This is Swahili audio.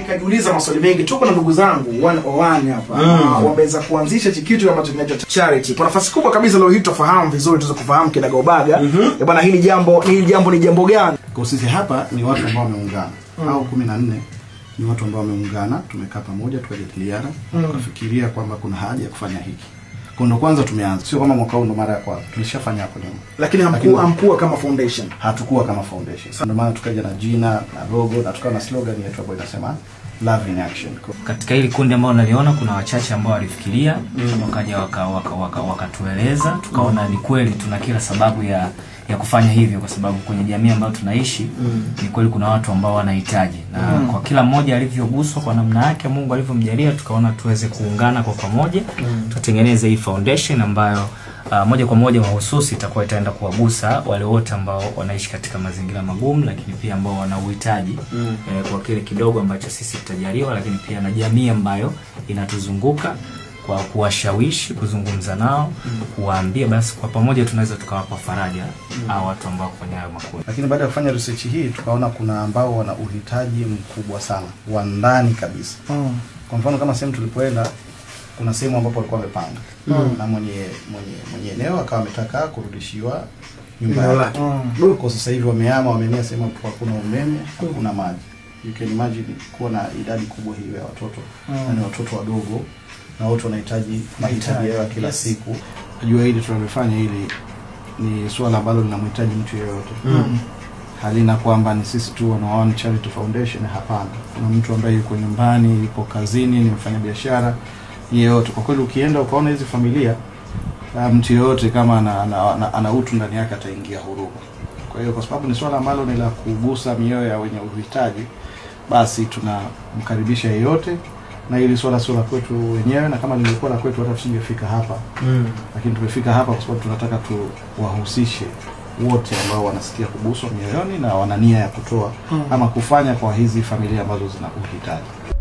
nikajiuliza maswali mengi. Tuko na ndugu zangu 101 hapa wameweza kuanzisha kitu ambacho kinaitwa charity. Kwa nafasi kubwa kabisa leo hii tutafahamu vizuri, tuweze kufahamu kinagaubaga bwana, hili jambo ni jambo gani? Kwa sisi hapa ni watu ambao wameungana au 14 ni watu ambao wameungana, tumekaa pamoja tukajadiliana, tukafikiria kwamba kuna haja ya kufanya hiki. Kwa ndo kwanza tumeanza, sio kama mwaka huu ndo mara ya kwanza, tulishafanya hapo nyuma. Lakini hamkuwa kama foundation. Hatukuwa kama foundation. Ndio maana tukaja na jina na logo na tukawa na slogan yetu ambayo inasema Love in Action. Katika hili kundi ambao naliona kuna wachache ambao walifikiria, wakaja wakatueleza, tukaona ni kweli tuna kila sababu ya kufanya hivyo, kwa sababu kwenye jamii ambayo tunaishi ni kweli kuna watu ambao wanahitaji, na kwa kila mmoja alivyoguswa kwa namna yake Mungu alivyomjalia, tukaona tuweze kuungana kwa pamoja tutengeneze hii foundation ambayo moja kwa moja mahususi itaenda kuwagusa wale wote ambao wanaishi katika mazingira magumu, lakini pia ambao wana uhitaji kwa kile kidogo ambacho sisi tutajaliwa, lakini pia na jamii ambayo inatuzunguka, kwa kuwashawishi, kuzungumza nao, kuwaambia basi kwa pamoja tunaweza tukawapa faraja au watu ambao kwenye hayo makundi. Lakini baada ya kufanya research hii tukaona kuna ambao wana uhitaji mkubwa sana wa ndani kabisa. Kwa mfano kama sehemu tulipoenda, kuna sehemu ambapo walikuwa wamepanga na mwenye eneo akawa ametaka kurudishiwa nyumba yake. Kwa sasa hivi wamehama sehemu ambapo hakuna umeme, hakuna maji. You can imagine kuwa na idadi kubwa hiyo ya watoto, na watoto wadogo na wote wanahitaji mahitaji yao kila siku. Najua hili tunalofanya hili ni swala ambalo linamhitaji mtu yeyote. Halina kwamba ni sisi tu wana Charity Foundation, hapana. Kuna mtu ambaye yuko nyumbani, yuko kazini, ni mfanyabiashara yeyote. Kwa kweli ukienda ukaona hizi familia, mtu yeyote kama ana utu ndani yake ataingia huruma. Kwa hiyo kwa sababu ni swala ambalo ni la kugusa mioyo ya wenye uhitaji, basi tunamkaribisha yeyote, na ili swala sio la kwetu wenyewe, na kama lingekuwa la kwetu hata tusingefika hapa. Lakini tumefika hapa kwa sababu tunataka tuwahusishe wote ambao wanasikia kuguswa mioyoni na wana nia ya kutoa ama kufanya kwa hizi familia ambazo zina uhitaji.